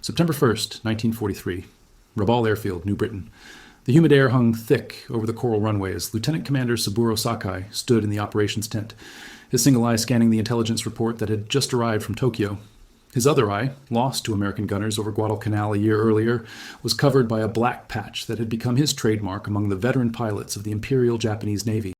September 1st, 1943. Rabaul Airfield, New Britain. The humid air hung thick over the coral runway as Lieutenant Commander Saburo Sakai stood in the operations tent, his single eye scanning the intelligence report that had just arrived from Tokyo. His other eye, lost to American gunners over Guadalcanal a year earlier, was covered by a black patch that had become his trademark among the veteran pilots of the Imperial Japanese Navy.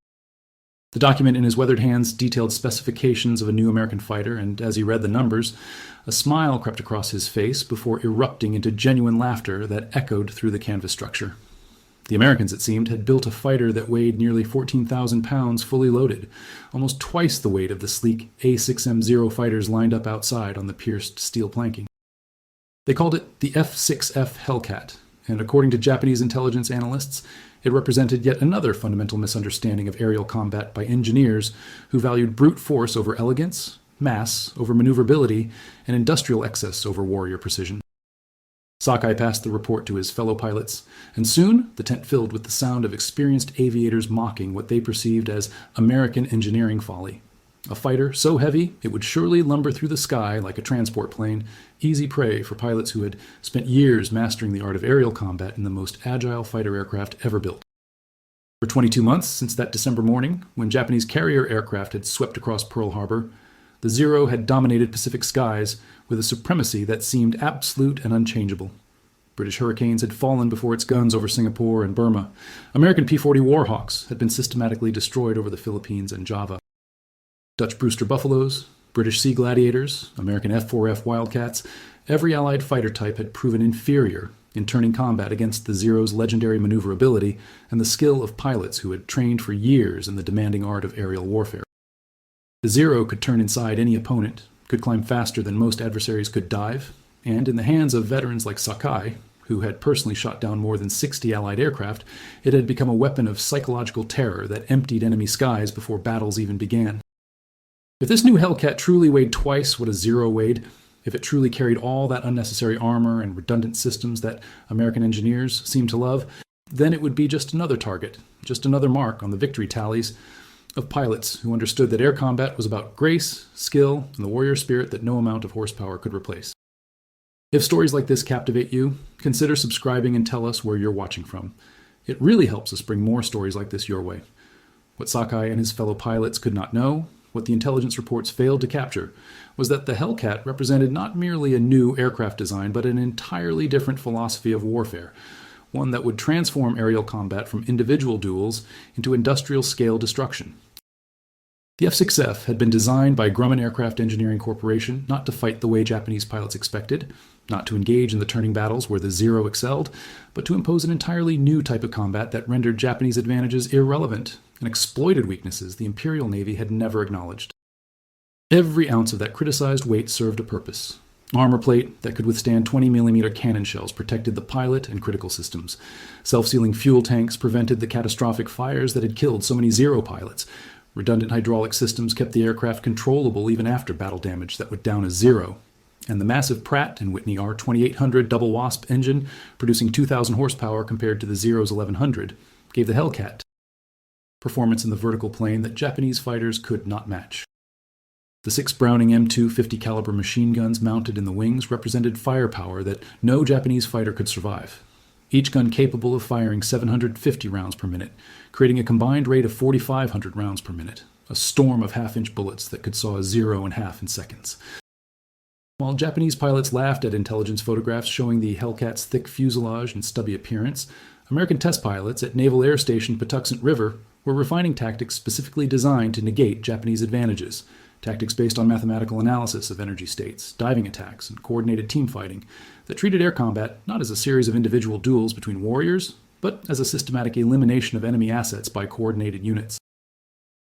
The document in his weathered hands detailed specifications of a new American fighter, and as he read the numbers, a smile crept across his face before erupting into genuine laughter that echoed through the canvas structure. The Americans, it seemed, had built a fighter that weighed nearly 14,000 pounds fully loaded, almost twice the weight of the sleek A6M0 fighters lined up outside on the pierced steel planking. They called it the F-6F Hellcat, and according to Japanese intelligence analysts, it represented yet another fundamental misunderstanding of aerial combat by engineers who valued brute force over elegance, mass over maneuverability, and industrial excess over warrior precision. Sakai passed the report to his fellow pilots, and soon the tent filled with the sound of experienced aviators mocking what they perceived as American engineering folly. A fighter so heavy it would surely lumber through the sky like a transport plane, easy prey for pilots who had spent years mastering the art of aerial combat in the most agile fighter aircraft ever built. For 22 months since that December morning, when Japanese carrier aircraft had swept across Pearl Harbor, the Zero had dominated Pacific skies with a supremacy that seemed absolute and unchangeable. British Hurricanes had fallen before its guns over Singapore and Burma. American P-40 Warhawks had been systematically destroyed over the Philippines and Java. Dutch Brewster Buffaloes, British Sea Gladiators, American F-4F Wildcats, every Allied fighter type had proven inferior in turning combat against the Zero's legendary maneuverability and the skill of pilots who had trained for years in the demanding art of aerial warfare. The Zero could turn inside any opponent, could climb faster than most adversaries could dive, and in the hands of veterans like Sakai, who had personally shot down more than 60 Allied aircraft, it had become a weapon of psychological terror that emptied enemy skies before battles even began. If this new Hellcat truly weighed twice what a Zero weighed, if it truly carried all that unnecessary armor and redundant systems that American engineers seemed to love, then it would be just another target, just another mark on the victory tallies of pilots who understood that air combat was about grace, skill, and the warrior spirit that no amount of horsepower could replace. If stories like this captivate you, consider subscribing and tell us where you're watching from. It really helps us bring more stories like this your way. What Sakai and his fellow pilots could not know, what the intelligence reports failed to capture, was that the Hellcat represented not merely a new aircraft design, but an entirely different philosophy of warfare, one that would transform aerial combat from individual duels into industrial-scale destruction. The F-6F had been designed by Grumman Aircraft Engineering Corporation not to fight the way Japanese pilots expected, not to engage in the turning battles where the Zero excelled, but to impose an entirely new type of combat that rendered Japanese advantages irrelevant and exploited weaknesses the Imperial Navy had never acknowledged. Every ounce of that criticized weight served a purpose. Armor plate that could withstand 20mm cannon shells protected the pilot and critical systems. Self-sealing fuel tanks prevented the catastrophic fires that had killed so many Zero pilots. Redundant hydraulic systems kept the aircraft controllable even after battle damage that would down a Zero. And the massive Pratt & Whitney R2800 double Wasp engine, producing 2,000 horsepower compared to the Zero's 1,100, gave the Hellcat performance in the vertical plane that Japanese fighters could not match. The 6 Browning M2 50 caliber machine guns mounted in the wings represented firepower that no Japanese fighter could survive. Each gun capable of firing 750 rounds per minute, creating a combined rate of 4,500 rounds per minute, a storm of half-inch bullets that could saw a Zero in half in seconds. While Japanese pilots laughed at intelligence photographs showing the Hellcat's thick fuselage and stubby appearance, American test pilots at Naval Air Station Patuxent River were refining tactics specifically designed to negate Japanese advantages, tactics based on mathematical analysis of energy states, diving attacks, and coordinated team fighting that treated air combat not as a series of individual duels between warriors, but as a systematic elimination of enemy assets by coordinated units.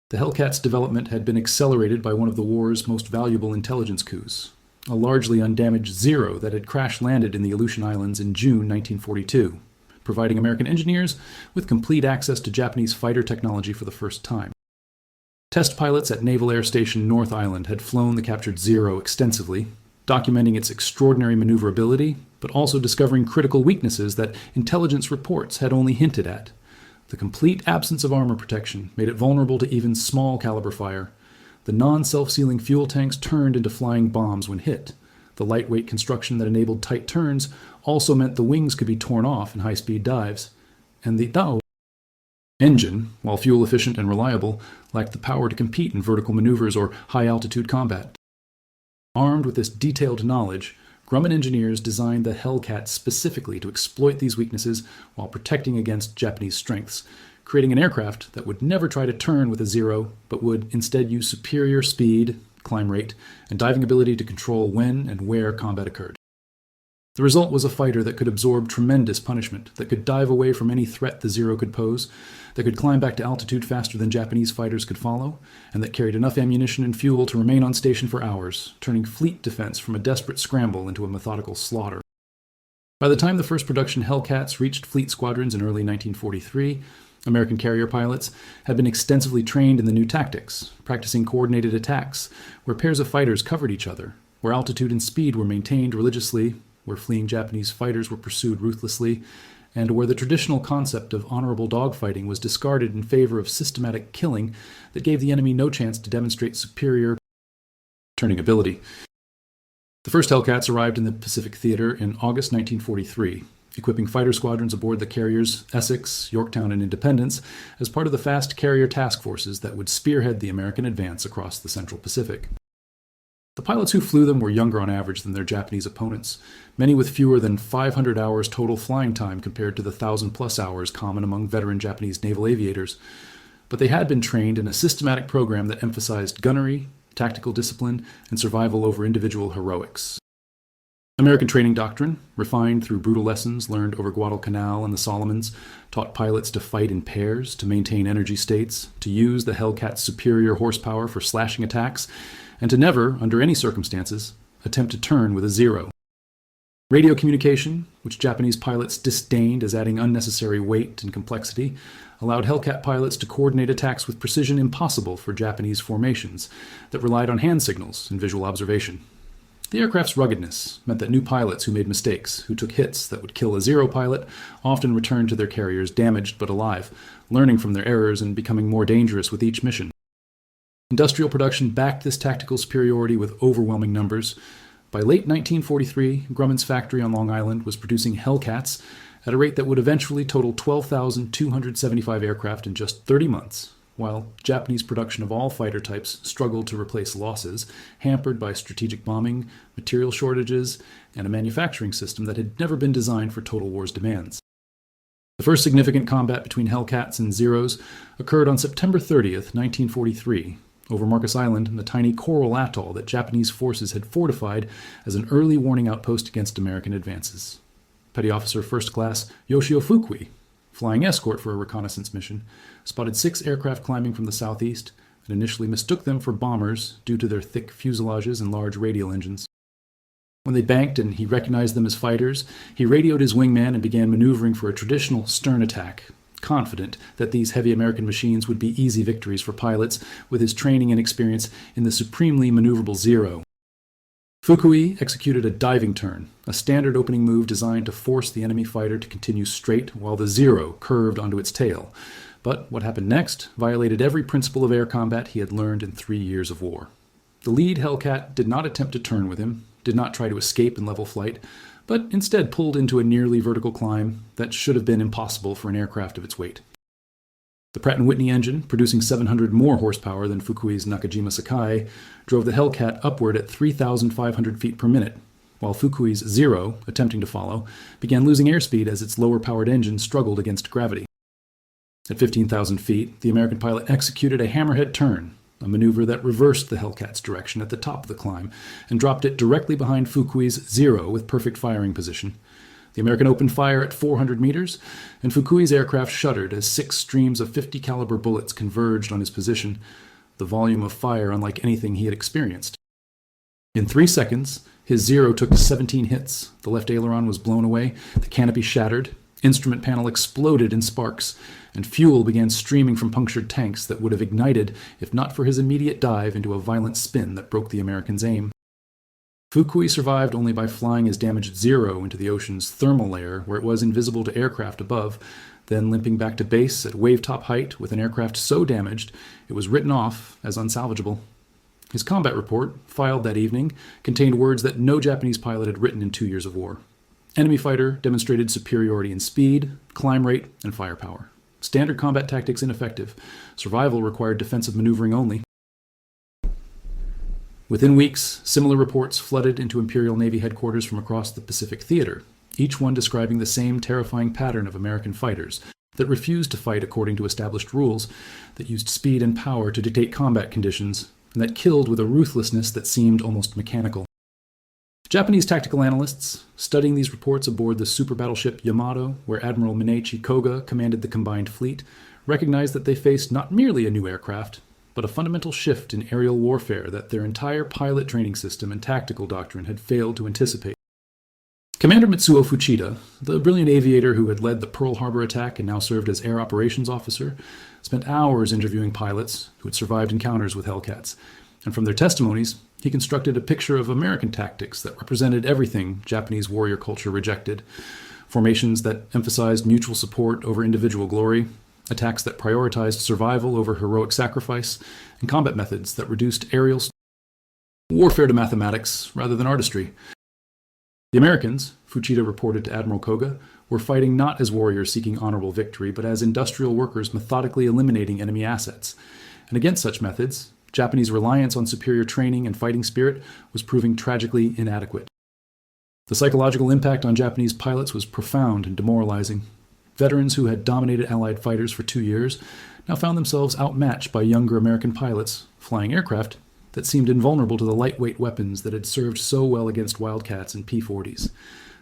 The Hellcat's development had been accelerated by one of the war's most valuable intelligence coups, a largely undamaged Zero that had crash-landed in the Aleutian Islands in June 1942, providing American engineers with complete access to Japanese fighter technology for the first time. Test pilots at Naval Air Station North Island had flown the captured Zero extensively, documenting its extraordinary maneuverability, but also discovering critical weaknesses that intelligence reports had only hinted at. The complete absence of armor protection made it vulnerable to even small caliber fire. The non-self-sealing fuel tanks turned into flying bombs when hit. The lightweight construction that enabled tight turns also meant the wings could be torn off in high-speed dives. And the Dao engine, while fuel-efficient and reliable, lacked the power to compete in vertical maneuvers or high-altitude combat. Armed with this detailed knowledge, Grumman engineers designed the Hellcat specifically to exploit these weaknesses while protecting against Japanese strengths, creating an aircraft that would never try to turn with a Zero, but would instead use superior speed, climb rate, and diving ability to control when and where combat occurred. The result was a fighter that could absorb tremendous punishment, that could dive away from any threat the Zero could pose, that could climb back to altitude faster than Japanese fighters could follow, and that carried enough ammunition and fuel to remain on station for hours, turning fleet defense from a desperate scramble into a methodical slaughter. By the time the first production Hellcats reached fleet squadrons in early 1943, American carrier pilots had been extensively trained in the new tactics, practicing coordinated attacks, where pairs of fighters covered each other, where altitude and speed were maintained religiously, where fleeing Japanese fighters were pursued ruthlessly, and where the traditional concept of honorable dogfighting was discarded in favor of systematic killing that gave the enemy no chance to demonstrate superior turning ability. The first Hellcats arrived in the Pacific Theater in August 1943, equipping fighter squadrons aboard the carriers Essex, Yorktown, and Independence as part of the fast carrier task forces that would spearhead the American advance across the Central Pacific. The pilots who flew them were younger on average than their Japanese opponents, many with fewer than 500 hours total flying time compared to the 1,000-plus hours common among veteran Japanese naval aviators. But they had been trained in a systematic program that emphasized gunnery, tactical discipline, and survival over individual heroics. American training doctrine, refined through brutal lessons learned over Guadalcanal and the Solomons, taught pilots to fight in pairs, to maintain energy states, to use the Hellcat's superior horsepower for slashing attacks, and to never, under any circumstances, attempt to turn with a Zero. Radio communication, which Japanese pilots disdained as adding unnecessary weight and complexity, allowed Hellcat pilots to coordinate attacks with precision impossible for Japanese formations that relied on hand signals and visual observation. The aircraft's ruggedness meant that new pilots who made mistakes, who took hits that would kill a Zero pilot, often returned to their carriers damaged but alive, learning from their errors and becoming more dangerous with each mission. Industrial production backed this tactical superiority with overwhelming numbers. By late 1943, Grumman's factory on Long Island was producing Hellcats at a rate that would eventually total 12,275 aircraft in just 30 months, while Japanese production of all fighter types struggled to replace losses, hampered by strategic bombing, material shortages, and a manufacturing system that had never been designed for total war's demands. The first significant combat between Hellcats and Zeros occurred on September 30th, 1943, over Marcus Island and the tiny coral atoll that Japanese forces had fortified as an early warning outpost against American advances. Petty Officer First Class Yoshio Fukui, flying escort for a reconnaissance mission, spotted 6 aircraft climbing from the southeast and initially mistook them for bombers due to their thick fuselages and large radial engines. When they banked and he recognized them as fighters, he radioed his wingman and began maneuvering for a traditional stern attack, confident that these heavy American machines would be easy victories for pilots with his training and experience in the supremely maneuverable Zero. Fukui executed a diving turn, a standard opening move designed to force the enemy fighter to continue straight while the Zero curved onto its tail. But what happened next violated every principle of air combat he had learned in 3 years of war. The lead Hellcat did not attempt to turn with him, did not try to escape in level flight, but instead pulled into a nearly vertical climb that should have been impossible for an aircraft of its weight. The Pratt & Whitney engine, producing 700 more horsepower than Fukui's Nakajima Sakai, drove the Hellcat upward at 3,500 feet per minute, while Fukui's Zero, attempting to follow, began losing airspeed as its lower-powered engine struggled against gravity. At 15,000 feet, the American pilot executed a hammerhead turn, a maneuver that reversed the Hellcat's direction at the top of the climb and dropped it directly behind Fukui's Zero with perfect firing position. The American opened fire at 400 meters, and Fukui's aircraft shuddered as 6 streams of 50 caliber bullets converged on his position, the volume of fire unlike anything he had experienced. In 3 seconds, his Zero took 17 hits. The left aileron was blown away, the canopy shattered, instrument panel exploded in sparks, and fuel began streaming from punctured tanks that would have ignited if not for his immediate dive into a violent spin that broke the American's aim. Fukui survived only by flying his damaged Zero into the ocean's thermal layer where it was invisible to aircraft above, then limping back to base at wave-top height with an aircraft so damaged it was written off as unsalvageable. His combat report, filed that evening, contained words that no Japanese pilot had written in 2 years of war. Enemy fighter demonstrated superiority in speed, climb rate, and firepower. Standard combat tactics ineffective. Survival required defensive maneuvering only. Within weeks, similar reports flooded into Imperial Navy headquarters from across the Pacific Theater, each one describing the same terrifying pattern of American fighters that refused to fight according to established rules, that used speed and power to dictate combat conditions, and that killed with a ruthlessness that seemed almost mechanical. Japanese tactical analysts, studying these reports aboard the super battleship Yamato, where Admiral Mineichi Koga commanded the combined fleet, recognized that they faced not merely a new aircraft, but a fundamental shift in aerial warfare that their entire pilot training system and tactical doctrine had failed to anticipate. Commander Mitsuo Fuchida, the brilliant aviator who had led the Pearl Harbor attack and now served as air operations officer, spent hours interviewing pilots who had survived encounters with Hellcats, and from their testimonies, he constructed a picture of American tactics that represented everything Japanese warrior culture rejected. Formations that emphasized mutual support over individual glory, attacks that prioritized survival over heroic sacrifice, and combat methods that reduced aerial warfare to mathematics rather than artistry. The Americans, Fuchida reported to Admiral Koga, were fighting not as warriors seeking honorable victory, but as industrial workers methodically eliminating enemy assets. And against such methods, Japanese reliance on superior training and fighting spirit was proving tragically inadequate. The psychological impact on Japanese pilots was profound and demoralizing. Veterans who had dominated Allied fighters for 2 years now found themselves outmatched by younger American pilots flying aircraft that seemed invulnerable to the lightweight weapons that had served so well against Wildcats and P-40s,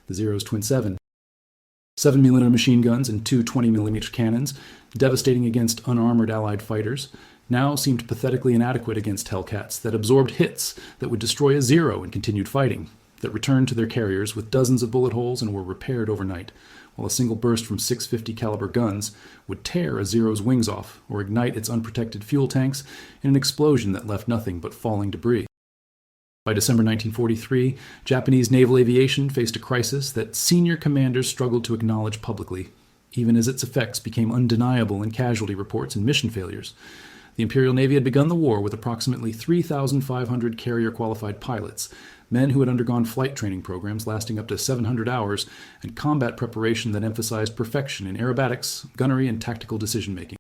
the Zero's Twin 7. 7mm machine guns and two 20mm cannons, devastating against unarmored Allied fighters, now seemed pathetically inadequate against Hellcats that absorbed hits that would destroy a Zero and continued fighting, that returned to their carriers with dozens of bullet holes and were repaired overnight, while a single burst from .650 caliber guns would tear a Zero's wings off or ignite its unprotected fuel tanks in an explosion that left nothing but falling debris. By December 1943, Japanese naval aviation faced a crisis that senior commanders struggled to acknowledge publicly, even as its effects became undeniable in casualty reports and mission failures. The Imperial Navy had begun the war with approximately 3,500 carrier-qualified pilots, men who had undergone flight training programs lasting up to 700 hours, and combat preparation that emphasized perfection in aerobatics, gunnery, and tactical decision-making.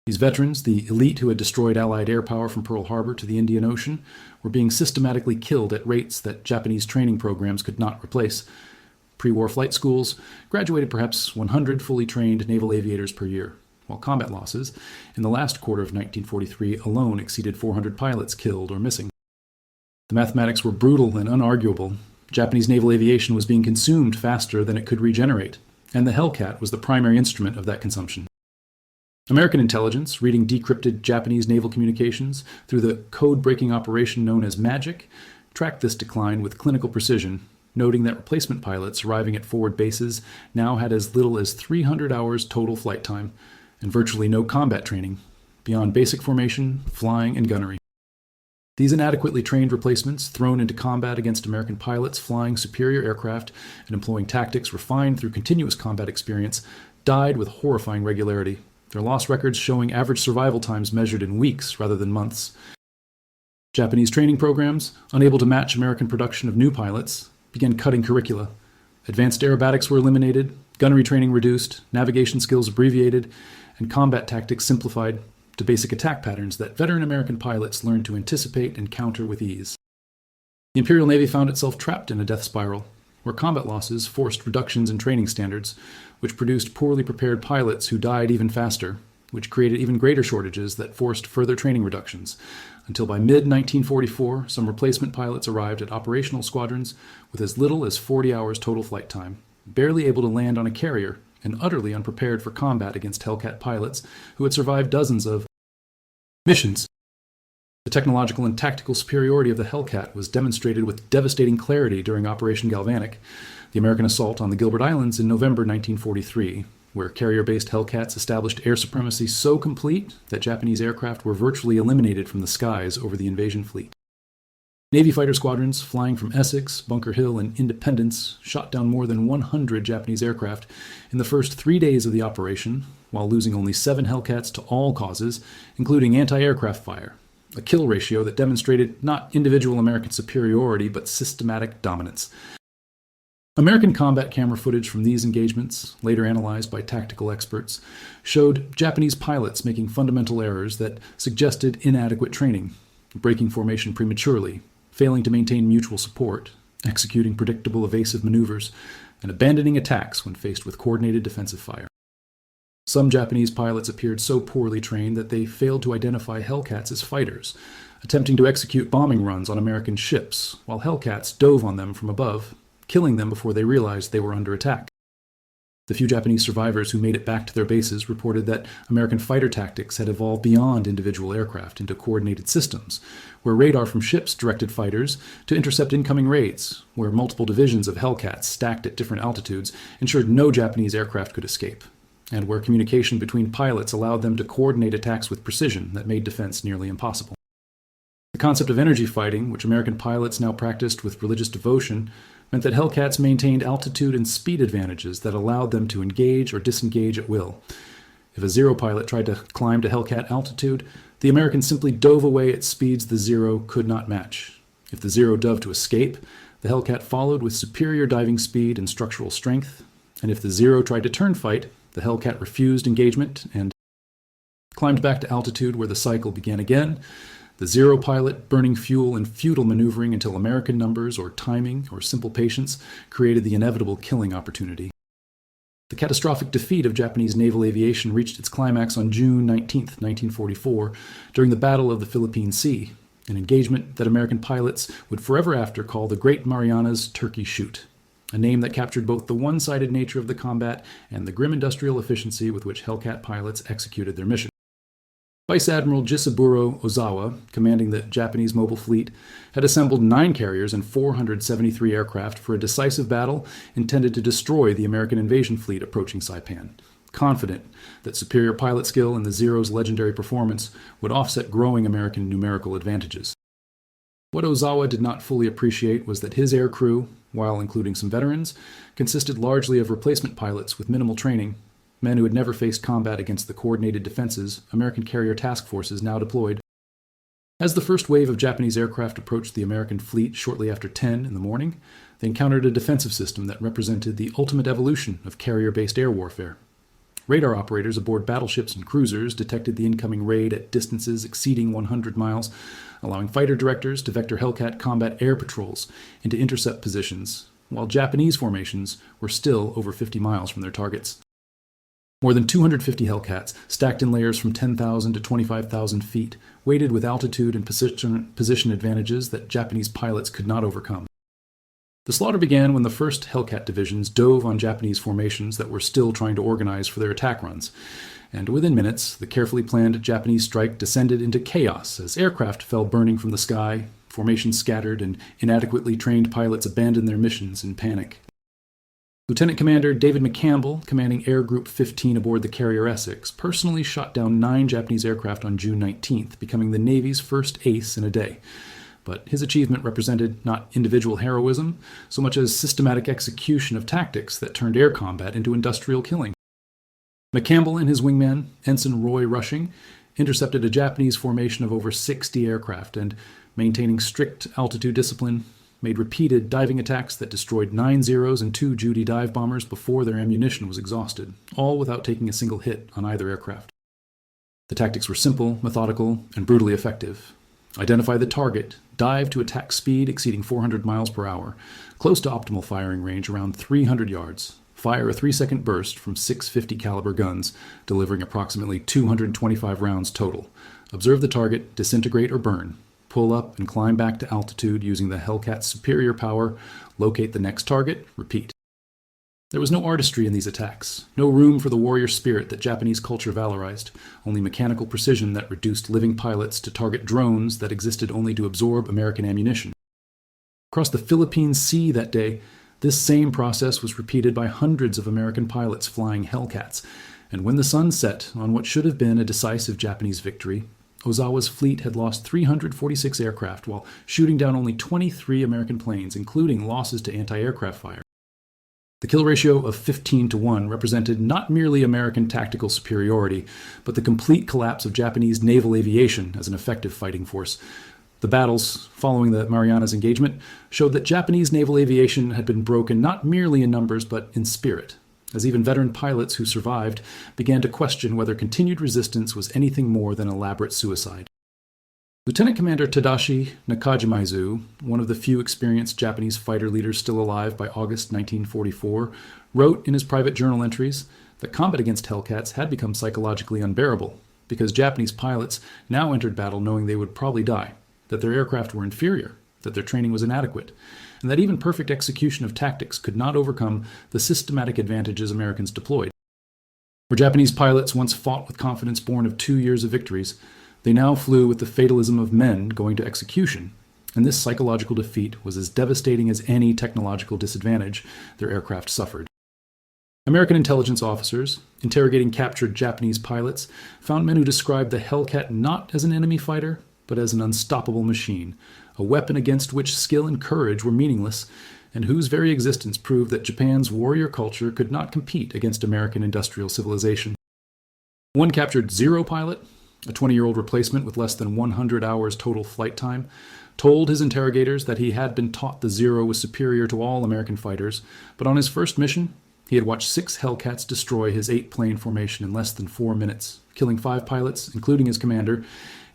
These veterans, the elite who had destroyed Allied air power from Pearl Harbor to the Indian Ocean, were being systematically killed at rates that Japanese training programs could not replace. Pre-war flight schools graduated perhaps 100 fully trained naval aviators per year, while combat losses in the last quarter of 1943 alone exceeded 400 pilots killed or missing. The mathematics were brutal and unarguable. Japanese naval aviation was being consumed faster than it could regenerate, and the Hellcat was the primary instrument of that consumption. American intelligence, reading decrypted Japanese naval communications through the code-breaking operation known as MAGIC, tracked this decline with clinical precision, noting that replacement pilots arriving at forward bases now had as little as 300 hours total flight time, and virtually no combat training, beyond basic formation, flying, and gunnery. These inadequately trained replacements, thrown into combat against American pilots flying superior aircraft and employing tactics refined through continuous combat experience, died with horrifying regularity, their loss records showing average survival times measured in weeks rather than months. Japanese training programs, unable to match American production of new pilots, began cutting curricula. Advanced aerobatics were eliminated, gunnery training reduced, navigation skills abbreviated, and combat tactics simplified to basic attack patterns that veteran American pilots learned to anticipate and counter with ease. The Imperial Navy found itself trapped in a death spiral, where combat losses forced reductions in training standards, which produced poorly prepared pilots who died even faster, which created even greater shortages that forced further training reductions, until by mid-1944, some replacement pilots arrived at operational squadrons with as little as 40 hours total flight time, barely able to land on a carrier, and utterly unprepared for combat against Hellcat pilots who had survived dozens of missions. The technological and tactical superiority of the Hellcat was demonstrated with devastating clarity during Operation Galvanic, the American assault on the Gilbert Islands in November 1943, where carrier-based Hellcats established air supremacy so complete that Japanese aircraft were virtually eliminated from the skies over the invasion fleet. Navy fighter squadrons flying from Essex, Bunker Hill, and Independence shot down more than 100 Japanese aircraft in the first 3 days of the operation, while losing only 7 Hellcats to all causes, including anti-aircraft fire, a kill ratio that demonstrated not individual American superiority but systematic dominance. American combat camera footage from these engagements, later analyzed by tactical experts, showed Japanese pilots making fundamental errors that suggested inadequate training, breaking formation prematurely, failing to maintain mutual support, executing predictable evasive maneuvers, and abandoning attacks when faced with coordinated defensive fire. Some Japanese pilots appeared so poorly trained that they failed to identify Hellcats as fighters, attempting to execute bombing runs on American ships, while Hellcats dove on them from above, killing them before they realized they were under attack. The few Japanese survivors who made it back to their bases reported that American fighter tactics had evolved beyond individual aircraft into coordinated systems, where radar from ships directed fighters to intercept incoming raids, where multiple divisions of Hellcats stacked at different altitudes ensured no Japanese aircraft could escape, and where communication between pilots allowed them to coordinate attacks with precision that made defense nearly impossible. The concept of energy fighting, which American pilots now practiced with religious devotion, meant that Hellcats maintained altitude and speed advantages that allowed them to engage or disengage at will. If a Zero pilot tried to climb to Hellcat altitude, the Americans simply dove away at speeds the Zero could not match. If the Zero dove to escape, the Hellcat followed with superior diving speed and structural strength, and if the Zero tried to turn fight, the Hellcat refused engagement and climbed back to altitude where the cycle began again, the Zero pilot burning fuel and futile maneuvering until American numbers or timing or simple patience created the inevitable killing opportunity. The catastrophic defeat of Japanese naval aviation reached its climax on June 19, 1944, during the Battle of the Philippine Sea, an engagement that American pilots would forever after call the Great Marianas Turkey Shoot, a name that captured both the one-sided nature of the combat and the grim industrial efficiency with which Hellcat pilots executed their mission. Vice Admiral Jisaburo Ozawa, commanding the Japanese mobile fleet, had assembled 9 carriers and 473 aircraft for a decisive battle intended to destroy the American invasion fleet approaching Saipan, confident that superior pilot skill and the Zero's legendary performance would offset growing American numerical advantages. What Ozawa did not fully appreciate was that his air crew, while including some veterans, consisted largely of replacement pilots with minimal training, men who had never faced combat against the coordinated defenses American carrier task forces now deployed. As the first wave of Japanese aircraft approached the American fleet shortly after 10 in the morning, they encountered a defensive system that represented the ultimate evolution of carrier-based air warfare. Radar operators aboard battleships and cruisers detected the incoming raid at distances exceeding 100 miles, allowing fighter directors to vector Hellcat combat air patrols into intercept positions, while Japanese formations were still over 50 miles from their targets. More than 250 Hellcats, stacked in layers from 10,000 to 25,000 feet, weighted with altitude and position advantages that Japanese pilots could not overcome. The slaughter began when the first Hellcat divisions dove on Japanese formations that were still trying to organize for their attack runs, and within minutes, the carefully planned Japanese strike descended into chaos as aircraft fell burning from the sky, formations scattered, and inadequately trained pilots abandoned their missions in panic. Lieutenant Commander David McCampbell, commanding Air Group 15 aboard the carrier Essex, personally shot down 9 Japanese aircraft on June 19th, becoming the Navy's first ace in a day. But his achievement represented not individual heroism, so much as systematic execution of tactics that turned air combat into industrial killing. McCampbell and his wingman, Ensign Roy Rushing, intercepted a Japanese formation of over 60 aircraft and, maintaining strict altitude discipline, made repeated diving attacks that destroyed 9 Zeros and 2 Judy dive bombers before their ammunition was exhausted, all without taking a single hit on either aircraft. The tactics were simple, methodical, and brutally effective. Identify the target, dive to attack speed exceeding 400 miles per hour, close to optimal firing range around 300 yards, fire a 3-second burst from 650 caliber guns, delivering approximately 225 rounds total. Observe the target, disintegrate or burn. Pull up and climb back to altitude using the Hellcat's superior power, locate the next target, repeat. There was no artistry in these attacks, no room for the warrior spirit that Japanese culture valorized, only mechanical precision that reduced living pilots to target drones that existed only to absorb American ammunition. Across the Philippine Sea that day, this same process was repeated by hundreds of American pilots flying Hellcats, and when the sun set on what should have been a decisive Japanese victory, Ozawa's fleet had lost 346 aircraft while shooting down only 23 American planes, including losses to anti-aircraft fire. The kill ratio of 15-1 represented not merely American tactical superiority, but the complete collapse of Japanese naval aviation as an effective fighting force. The battles following the Marianas engagement showed that Japanese naval aviation had been broken not merely in numbers but in spirit, as even veteran pilots who survived began to question whether continued resistance was anything more than elaborate suicide. Lieutenant Commander Tadashi Nakajimaizu, one of the few experienced Japanese fighter leaders still alive by August 1944, wrote in his private journal entries that combat against Hellcats had become psychologically unbearable because Japanese pilots now entered battle knowing they would probably die, that their aircraft were inferior, that their training was inadequate, and that even perfect execution of tactics could not overcome the systematic advantages Americans deployed. Where Japanese pilots once fought with confidence born of 2 years of victories, they now flew with the fatalism of men going to execution, and this psychological defeat was as devastating as any technological disadvantage their aircraft suffered. American intelligence officers, interrogating captured Japanese pilots, found men who described the Hellcat not as an enemy fighter, but as an unstoppable machine, a weapon against which skill and courage were meaningless, and whose very existence proved that Japan's warrior culture could not compete against American industrial civilization. One captured Zero pilot, a 20-year-old replacement with less than 100 hours total flight time, told his interrogators that he had been taught the Zero was superior to all American fighters, but on his first mission, he had watched 6 Hellcats destroy his 8-plane formation in less than 4 minutes, killing 5 pilots, including his commander,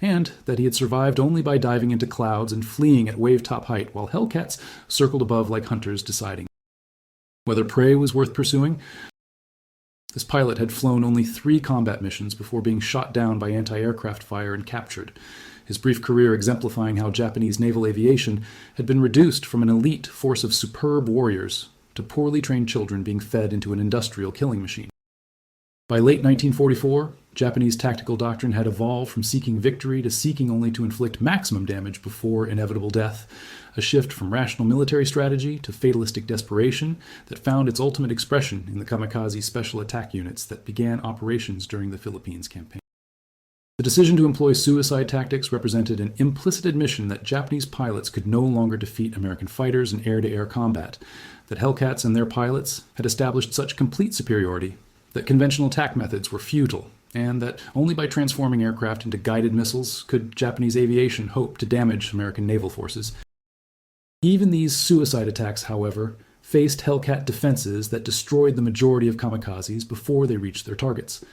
and that he had survived only by diving into clouds and fleeing at wave-top height while Hellcats circled above like hunters deciding whether prey was worth pursuing. This pilot had flown only 3 combat missions before being shot down by anti-aircraft fire and captured, his brief career exemplifying how Japanese naval aviation had been reduced from an elite force of superb warriors to poorly trained children being fed into an industrial killing machine. By late 1944, Japanese tactical doctrine had evolved from seeking victory to seeking only to inflict maximum damage before inevitable death, a shift from rational military strategy to fatalistic desperation that found its ultimate expression in the kamikaze special attack units that began operations during the Philippines campaign. The decision to employ suicide tactics represented an implicit admission that Japanese pilots could no longer defeat American fighters in air-to-air combat, that Hellcats and their pilots had established such complete superiority that conventional attack methods were futile, and that only by transforming aircraft into guided missiles could Japanese aviation hope to damage American naval forces. Even these suicide attacks, however, faced Hellcat defenses that destroyed the majority of kamikazes before they reached their targets.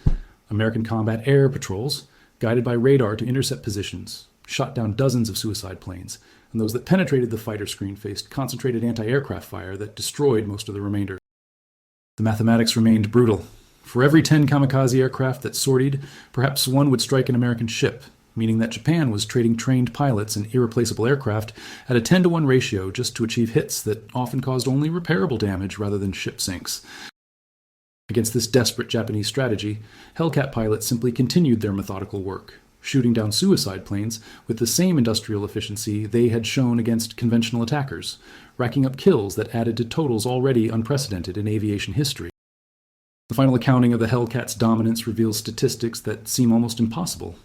American combat air patrols, guided by radar to intercept positions, shot down dozens of suicide planes, and those that penetrated the fighter screen faced concentrated anti-aircraft fire that destroyed most of the remainder. The mathematics remained brutal. For every 10 kamikaze aircraft that sortied, perhaps one would strike an American ship, meaning that Japan was trading trained pilots and irreplaceable aircraft at a 10-to-1 ratio just to achieve hits that often caused only repairable damage rather than ship sinks. Against this desperate Japanese strategy, Hellcat pilots simply continued their methodical work, shooting down suicide planes with the same industrial efficiency they had shown against conventional attackers, racking up kills that added to totals already unprecedented in aviation history. The final accounting of the Hellcat's dominance reveals statistics that seem almost impossible.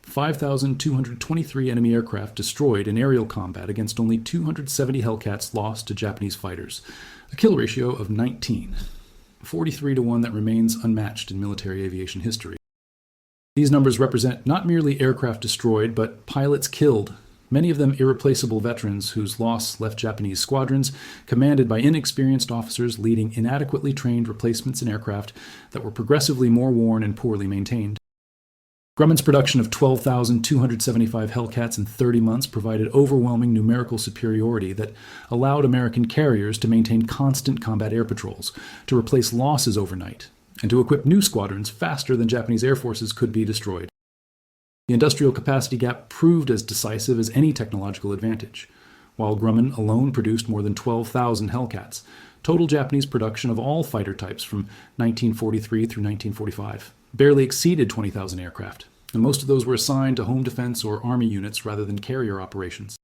5,223 enemy aircraft destroyed in aerial combat against only 270 Hellcats lost to Japanese fighters, a kill ratio of 19, 43-1 that remains unmatched in military aviation history. These numbers represent not merely aircraft destroyed, but pilots killed, many of them irreplaceable veterans whose loss left Japanese squadrons commanded by inexperienced officers leading inadequately trained replacements in aircraft that were progressively more worn and poorly maintained. Grumman's production of 12,275 Hellcats in 30 months provided overwhelming numerical superiority that allowed American carriers to maintain constant combat air patrols, to replace losses overnight, and to equip new squadrons faster than Japanese air forces could be destroyed. The industrial capacity gap proved as decisive as any technological advantage. While Grumman alone produced more than 12,000 Hellcats, total Japanese production of all fighter types from 1943 through 1945 barely exceeded 20,000 aircraft, and most of those were assigned to home defense or army units rather than carrier operations.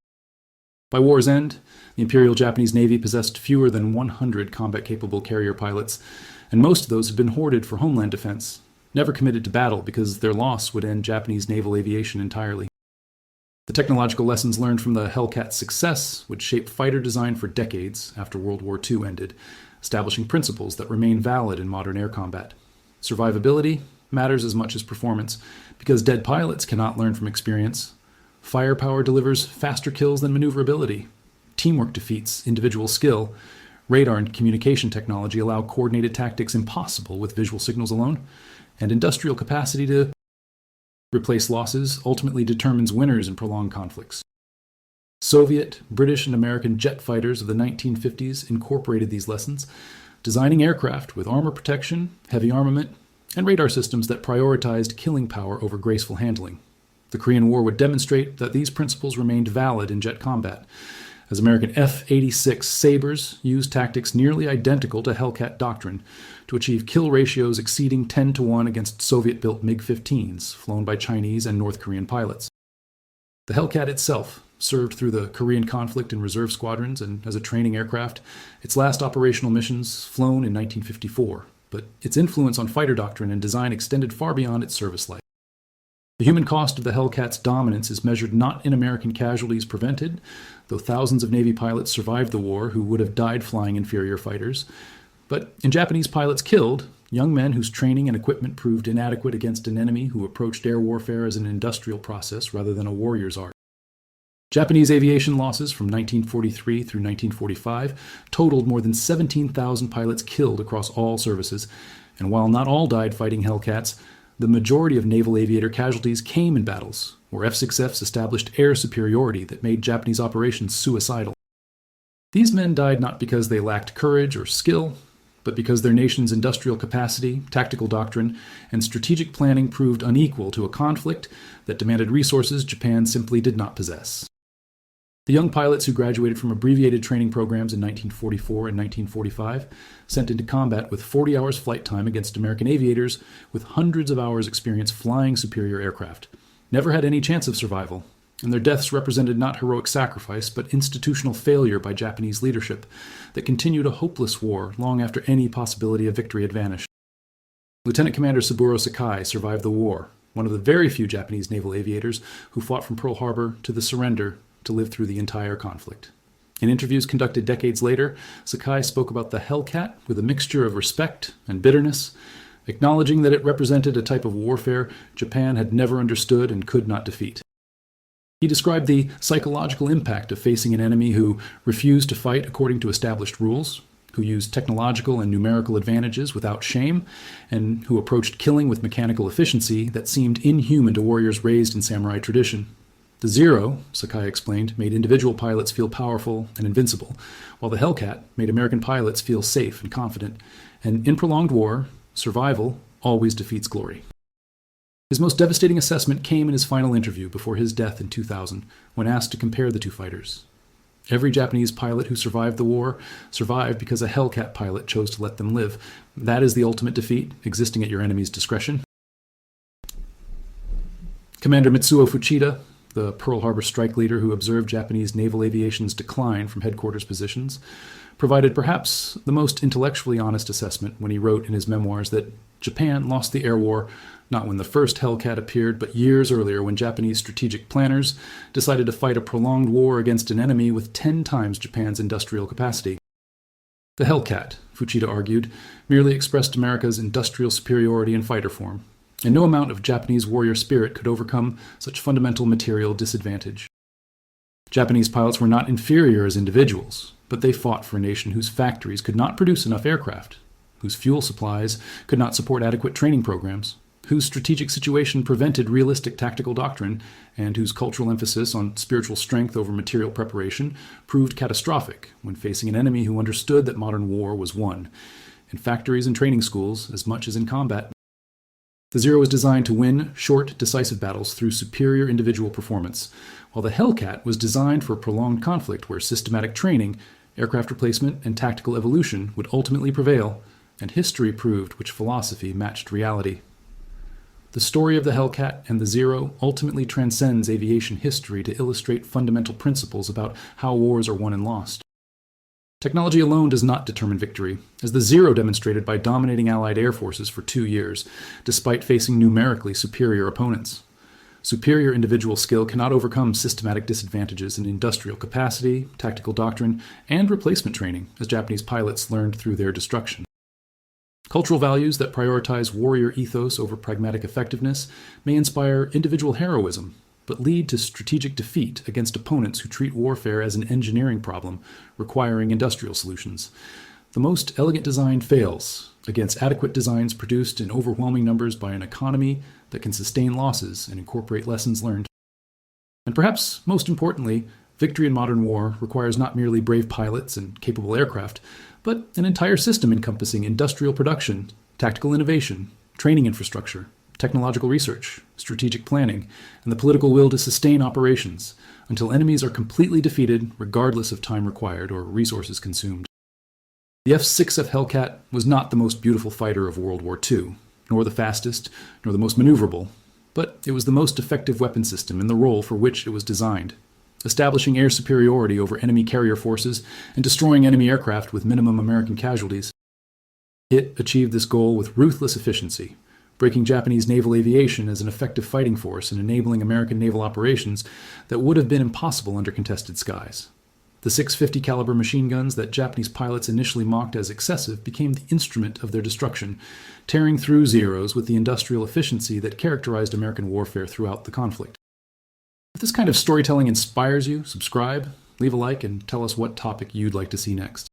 By war's end, the Imperial Japanese Navy possessed fewer than 100 combat-capable carrier pilots, and most of those had been hoarded for homeland defense, never committed to battle because their loss would end Japanese naval aviation entirely. The technological lessons learned from the Hellcat's success would shape fighter design for decades after World War II ended, establishing principles that remain valid in modern air combat. Survivability matters as much as performance, because dead pilots cannot learn from experience. Firepower delivers faster kills than maneuverability. Teamwork defeats individual skill. Radar and communication technology allow coordinated tactics impossible with visual signals alone. And industrial capacity to replace losses ultimately determines winners in prolonged conflicts. Soviet, British, and American jet fighters of the 1950s incorporated these lessons, designing aircraft with armor protection, heavy armament, and radar systems that prioritized killing power over graceful handling. The Korean War would demonstrate that these principles remained valid in jet combat, as American F-86 Sabres used tactics nearly identical to Hellcat doctrine to achieve kill ratios exceeding 10-1 against Soviet-built MiG-15s flown by Chinese and North Korean pilots. The Hellcat itself served through the Korean conflict in reserve squadrons and as a training aircraft, its last operational missions flown in 1954, but its influence on fighter doctrine and design extended far beyond its service life. The human cost of the Hellcat's dominance is measured not in American casualties prevented, though thousands of Navy pilots survived the war who would have died flying inferior fighters, but in Japanese pilots killed, young men whose training and equipment proved inadequate against an enemy who approached air warfare as an industrial process rather than a warrior's art. Japanese aviation losses from 1943 through 1945 totaled more than 17,000 pilots killed across all services, and while not all died fighting Hellcats, the majority of naval aviator casualties came in battles where F-6Fs established air superiority that made Japanese operations suicidal. These men died not because they lacked courage or skill, but because their nation's industrial capacity, tactical doctrine, and strategic planning proved unequal to a conflict that demanded resources Japan simply did not possess. The young pilots who graduated from abbreviated training programs in 1944 and 1945, sent into combat with 40 hours flight time against American aviators with hundreds of hours experience flying superior aircraft, never had any chance of survival, and their deaths represented not heroic sacrifice but institutional failure by Japanese leadership that continued a hopeless war long after any possibility of victory had vanished. Lieutenant Commander Saburo Sakai survived the war, one of the very few Japanese naval aviators who fought from Pearl Harbor to the surrender to live through the entire conflict. In interviews conducted decades later, Sakai spoke about the Hellcat with a mixture of respect and bitterness, acknowledging that it represented a type of warfare Japan had never understood and could not defeat. He described the psychological impact of facing an enemy who refused to fight according to established rules, who used technological and numerical advantages without shame, and who approached killing with mechanical efficiency that seemed inhuman to warriors raised in samurai tradition. The Zero, Sakai explained, made individual pilots feel powerful and invincible, while the Hellcat made American pilots feel safe and confident. And in prolonged war, survival always defeats glory. His most devastating assessment came in his final interview before his death in 2000, when asked to compare the two fighters. Every Japanese pilot who survived the war survived because a Hellcat pilot chose to let them live. That is the ultimate defeat, existing at your enemy's discretion. Commander Mitsuo Fuchida, the Pearl Harbor strike leader who observed Japanese naval aviation's decline from headquarters positions, provided perhaps the most intellectually honest assessment when he wrote in his memoirs that Japan lost the air war not when the first Hellcat appeared, but years earlier when Japanese strategic planners decided to fight a prolonged war against an enemy with 10 times Japan's industrial capacity. The Hellcat, Fuchida argued, merely expressed America's industrial superiority in fighter form, and no amount of Japanese warrior spirit could overcome such fundamental material disadvantage. Japanese pilots were not inferior as individuals, but they fought for a nation whose factories could not produce enough aircraft, whose fuel supplies could not support adequate training programs, whose strategic situation prevented realistic tactical doctrine, and whose cultural emphasis on spiritual strength over material preparation proved catastrophic when facing an enemy who understood that modern war was won, in factories and training schools as much as in combat. The Zero was designed to win short, decisive battles through superior individual performance, while the Hellcat was designed for prolonged conflict where systematic training, aircraft replacement, and tactical evolution would ultimately prevail, and history proved which philosophy matched reality. The story of the Hellcat and the Zero ultimately transcends aviation history to illustrate fundamental principles about how wars are won and lost. Technology alone does not determine victory, as the Zero demonstrated by dominating Allied air forces for 2 years, despite facing numerically superior opponents. Superior individual skill cannot overcome systematic disadvantages in industrial capacity, tactical doctrine, and replacement training, as Japanese pilots learned through their destruction. Cultural values that prioritize warrior ethos over pragmatic effectiveness may inspire individual heroism, but lead to strategic defeat against opponents who treat warfare as an engineering problem requiring industrial solutions. The most elegant design fails against adequate designs produced in overwhelming numbers by an economy that can sustain losses and incorporate lessons learned. And perhaps most importantly, victory in modern war requires not merely brave pilots and capable aircraft, but an entire system encompassing industrial production, tactical innovation, training infrastructure, technological research, strategic planning, and the political will to sustain operations until enemies are completely defeated regardless of time required or resources consumed. The F-6F Hellcat was not the most beautiful fighter of World War II, nor the fastest, nor the most maneuverable, but it was the most effective weapon system in the role for which it was designed, establishing air superiority over enemy carrier forces and destroying enemy aircraft with minimum American casualties. It achieved this goal with ruthless efficiency, breaking Japanese naval aviation as an effective fighting force and enabling American naval operations that would have been impossible under contested skies. The 650 caliber machine guns that Japanese pilots initially mocked as excessive became the instrument of their destruction, tearing through Zeros with the industrial efficiency that characterized American warfare throughout the conflict. If this kind of storytelling inspires you, subscribe, leave a like, and tell us what topic you'd like to see next.